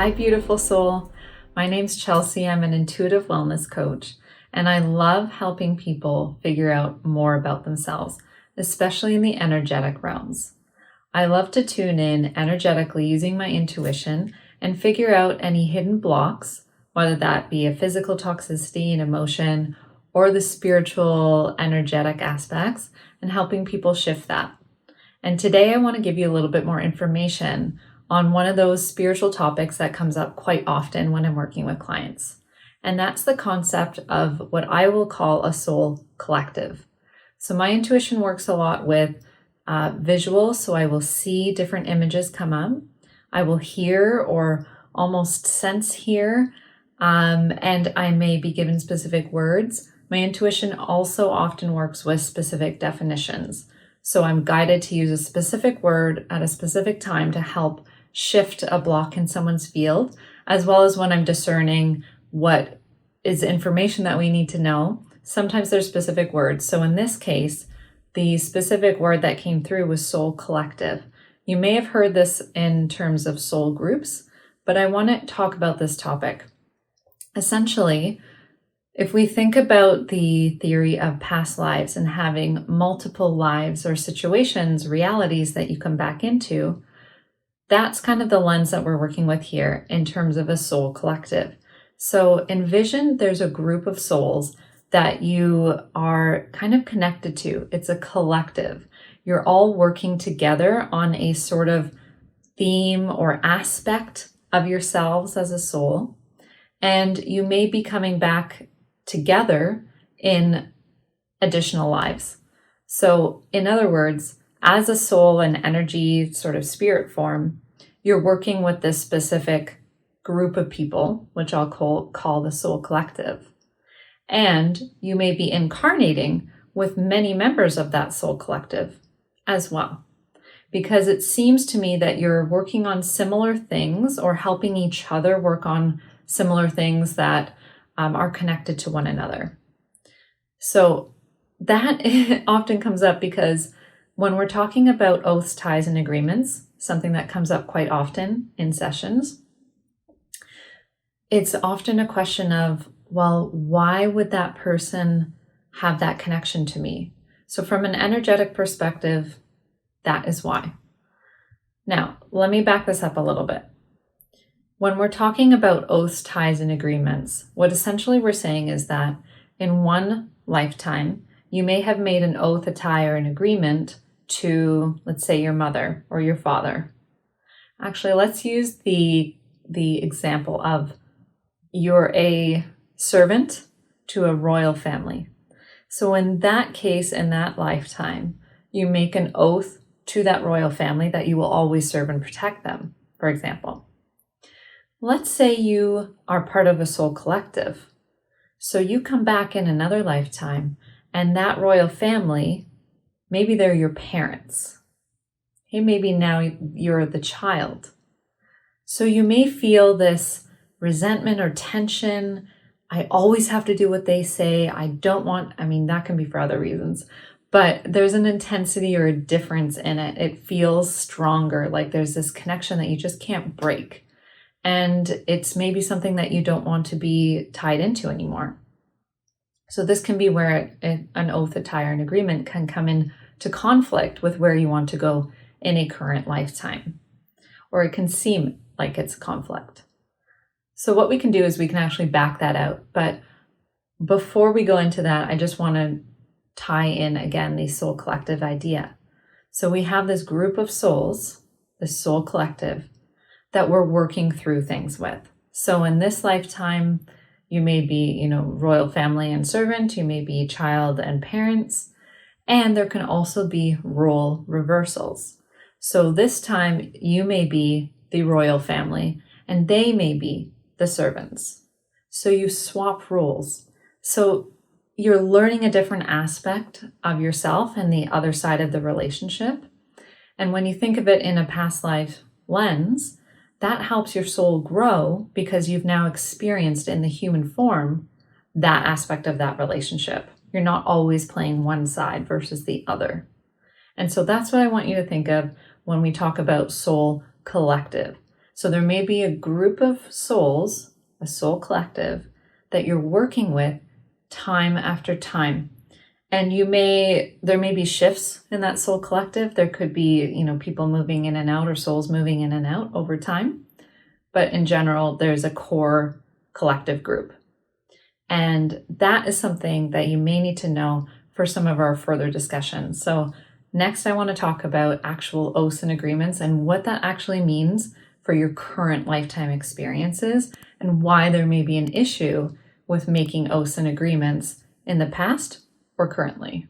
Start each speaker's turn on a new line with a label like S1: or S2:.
S1: Hi, beautiful soul. My name's Chelsea. I'm an intuitive wellness coach, and I love helping people figure out more about themselves, especially in the energetic realms. I love to tune in energetically using my intuition and figure out any hidden blocks, whether that be a physical toxicity, an emotion, or the spiritual, energetic aspects, and helping people shift that. And today I want to give you a little bit more information on one of those spiritual topics that comes up quite often when I'm working with clients. And that's the concept of what I will call a soul collective. So my intuition works a lot with visual, so I will see different images come up. I will hear or almost sense hear, and I may be given specific words. My intuition also often works with specific definitions. So I'm guided to use a specific word at a specific time to help shift a block in someone's field, as well as when I'm discerning what is information that we need to know. Sometimes there's specific words. So in this case, the specific word that came through was soul collective. You may have heard this in terms of soul groups, but I want to talk about this topic. Essentially, if we think about the theory of past lives and having multiple lives or situations, realities that you come back into, that's kind of the lens that we're working with here in terms of a soul collective. So envision there's a group of souls that you are kind of connected to. It's a collective. You're all working together on a sort of theme or aspect of yourselves as a soul. And you may be coming back together in additional lives. So in other words, as a soul and energy sort of spirit form, you're working with this specific group of people, which I'll call the soul collective. And you may be incarnating with many members of that soul collective as well. Because it seems to me that you're working on similar things or helping each other work on similar things that are connected to one another. So that often comes up because when we're talking about oaths, ties, and agreements, something that comes up quite often in sessions, it's often a question of, well, why would that person have that connection to me? So from an energetic perspective, that is why. Now, let me back this up a little bit. When we're talking about oaths, ties, and agreements, what essentially we're saying is that in one lifetime, you may have made an oath, a tie, or an agreement to, let's say, your mother or your father. Actually, let's use the example of you're a servant to a royal family. So in that case, in that lifetime, you make an oath to that royal family that you will always serve and protect them, for example. Let's say you are part of a soul collective. So you come back in another lifetime, and that royal family, maybe they're your parents. Hey, maybe now you're the child. So you may feel this resentment or tension. I always have to do what they say. That can be for other reasons, but there's an intensity or a difference in it. It feels stronger, like there's this connection that you just can't break. And it's maybe something that you don't want to be tied into anymore. So this can be where an oath, a tie, or an agreement can come into conflict with where you want to go in a current lifetime, or it can seem like it's a conflict. So what we can do is we can actually back that out. But before we go into that, I just want to tie in again the soul collective idea. So we have this group of souls, the soul collective, that we're working through things with. So in this lifetime, you may be, royal family and servant, you may be child and parents, and there can also be role reversals. So this time you may be the royal family and they may be the servants. So you swap roles. So you're learning a different aspect of yourself and the other side of the relationship. And when you think of it in a past life lens, that helps your soul grow because you've now experienced in the human form that aspect of that relationship. You're not always playing one side versus the other. And so that's what I want you to think of when we talk about soul collective. So there may be a group of souls, a soul collective, that you're working with time after time. And there may be shifts in that soul collective. There could be, people moving in and out or souls moving in and out over time. But in general, there's a core collective group. And that is something that you may need to know for some of our further discussions. So next, I want to talk about actual oaths and agreements and what that actually means for your current lifetime experiences and why there may be an issue with making oaths and agreements in the past or currently.